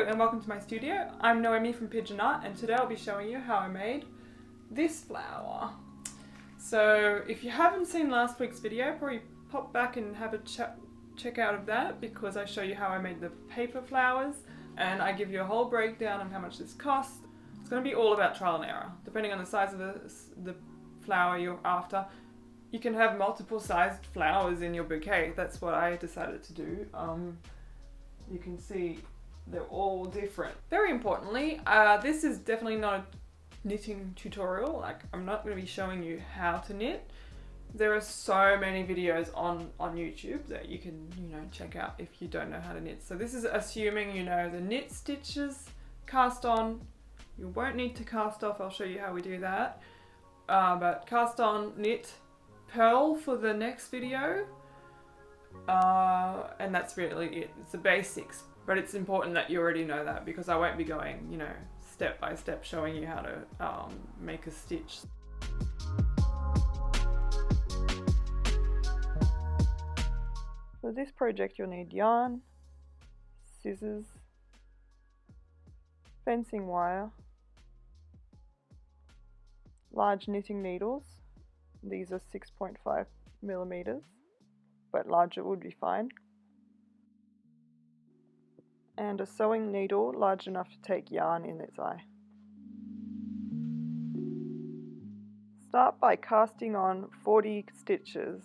and welcome to my studio. I'm Noemi from Pigeon Art, and today I'll be showing you how I made this flower. So if you haven't seen last week's video, probably pop back and have a check out of that, because I show you how I made the paper flowers and I give you a whole breakdown of how much this cost. It's going to be all about trial and error, depending on the size of the flower you're after. You can have multiple sized flowers in your bouquet. That's what I decided to do. You can see they're all different. Very importantly, this is definitely not a knitting tutorial. Like, I'm not going to be showing you how to knit. There are so many videos on YouTube that you can, check out if you don't know how to knit. So this is assuming you know the knit stitches, cast on. You won't need to cast off. I'll show you how we do that. But cast on, knit, purl for the next video. And that's really it. It's the basics, but it's important that you already know that, because I won't be going, step by step showing you how to make a stitch. For this project you'll need yarn, scissors, fencing wire, large knitting needles. These are 6.5 millimeters. But larger would be fine. And a sewing needle large enough to take yarn in its eye. Start by casting on 40 stitches.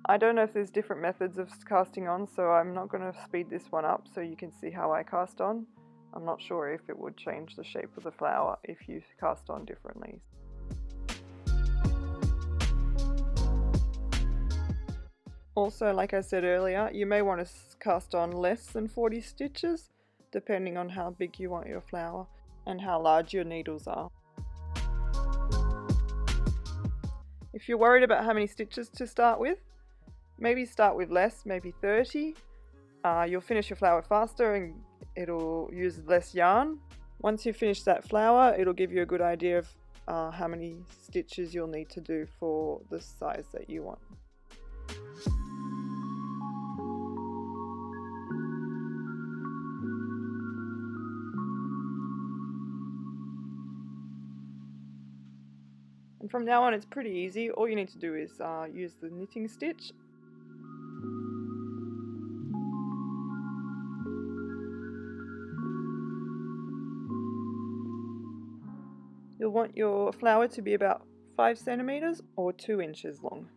I don't know if there's different methods of casting on, so I'm not going to speed this one up so you can see how I cast on. I'm not sure if it would change the shape of the flower if you cast on differently. Also, like I said earlier, you may want to cast on less than 40 stitches, depending on how big you want your flower and how large your needles are. If you're worried about how many stitches to start with, maybe start with less, maybe 30. You'll finish your flower faster and it'll use less yarn. Once you finish that flower, it'll give you a good idea of how many stitches you'll need to do for the size that you want. And from now on it's pretty easy. All you need to do is use the knitting stitch. You'll want your flower to be about 5 centimeters or 2 inches long.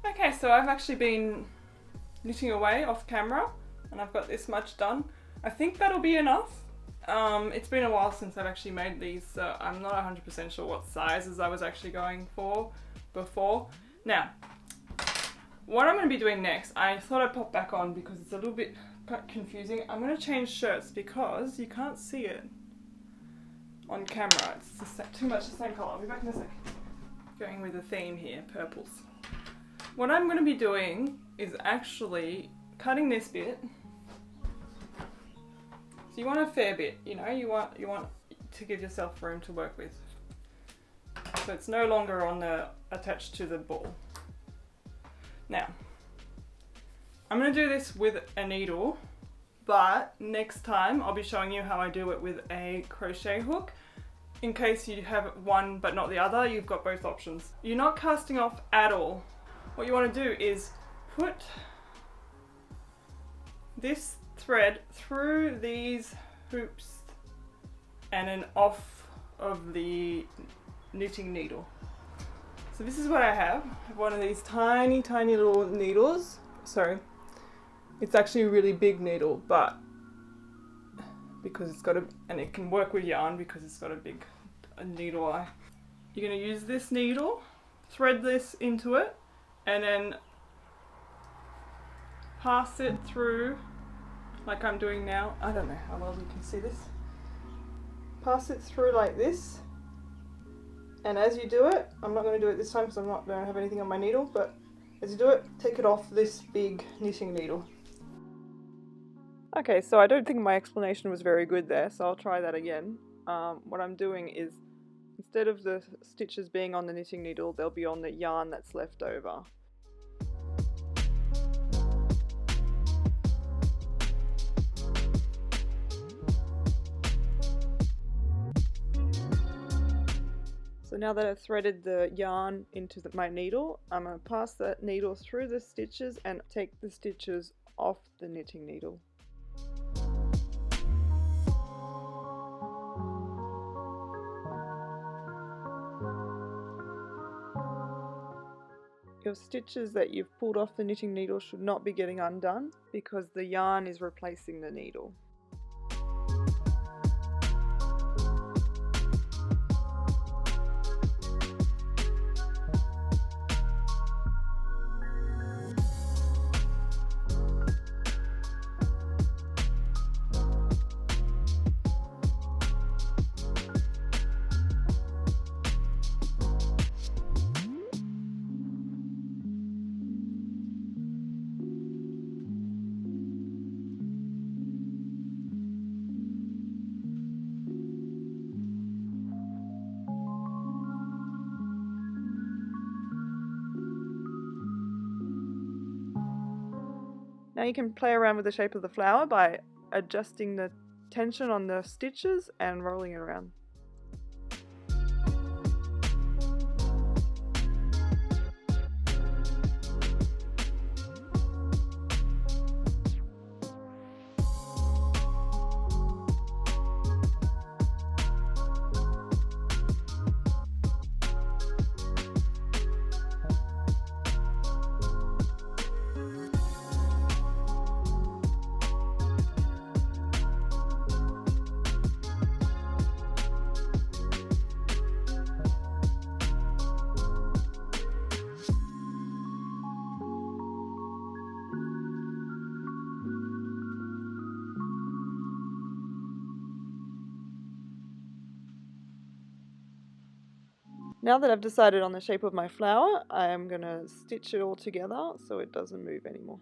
Okay, so I've actually been knitting away off camera and I've got this much done. I think that'll be enough. It's been a while since I've actually made these, so I'm not 100% sure what sizes I was actually going for before. Now, what I'm going to be doing next, I thought I'd pop back on because it's a little bit confusing. I'm going to change shirts because you can't see it on camera. It's too much the same colour. I'll be back in a sec. Going with a theme here, purples. What I'm going to be doing is actually cutting this bit. So you want a fair bit, you want to give yourself room to work with. So it's no longer attached to the ball. Now, I'm going to do this with a needle, but next time I'll be showing you how I do it with a crochet hook. In case you have one but not the other, you've got both options. You're not casting off at all. What you want to do is put this thread through these hoops and then off of the knitting needle. So this is what I have. I have one of these tiny little needles. Sorry, it's actually a really big needle, but because it's got and it can work with yarn because it's got a big needle eye. You're going to use this needle, thread this into it, and then pass it through like I'm doing now. I don't know how well you can see this. Pass it through like this, and as you do it, I'm not going to do it this time because don't have anything on my needle, but as you do it, take it off this big knitting needle. Okay, so I don't think my explanation was very good there, so I'll try that again. What I'm doing is, instead of the stitches being on the knitting needle, they'll be on the yarn that's left over. So now that I've threaded the yarn into my needle, I'm going to pass that needle through the stitches and take the stitches off the knitting needle. Your stitches that you've pulled off the knitting needle should not be getting undone because the yarn is replacing the needle. Now you can play around with the shape of the flower by adjusting the tension on the stitches and rolling it around. Now that I've decided on the shape of my flower, I am going to stitch it all together so it doesn't move anymore.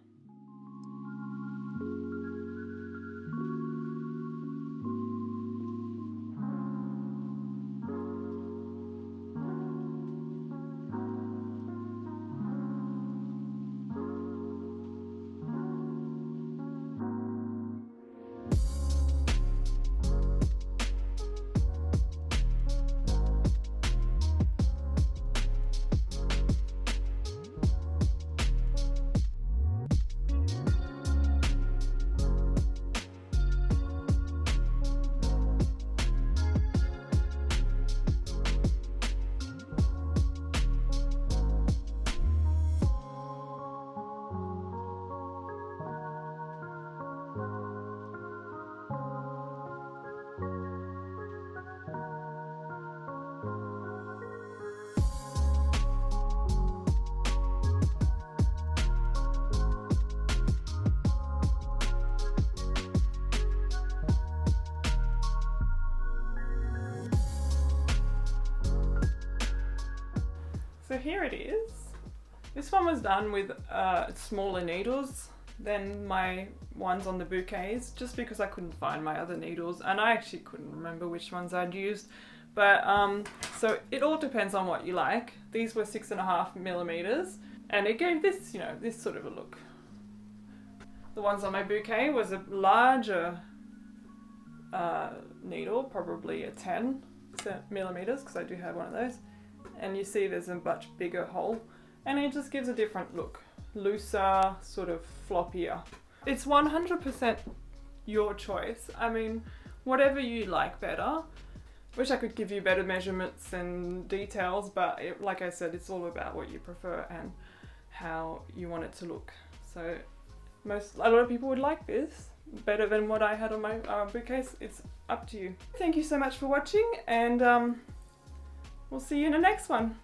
So here it is. This one was done with smaller needles than my ones on the bouquets, just because I couldn't find my other needles, and I actually couldn't remember which ones I'd used. But so it all depends on what you like. These were 6.5mm, and it gave this, this sort of a look. The ones on my bouquet was a larger needle, probably a 10mm, because I do have one of those. And you see there's a much bigger hole, and it just gives a different look. Looser, sort of floppier. It's 100% your choice. I mean, whatever you like better. Wish I could give you better measurements and details, but like I said, it's all about what you prefer and how you want it to look. So a lot of people would like this better than what I had on my bouquets. It's up to you. Thank you so much for watching, and we'll see you in the next one.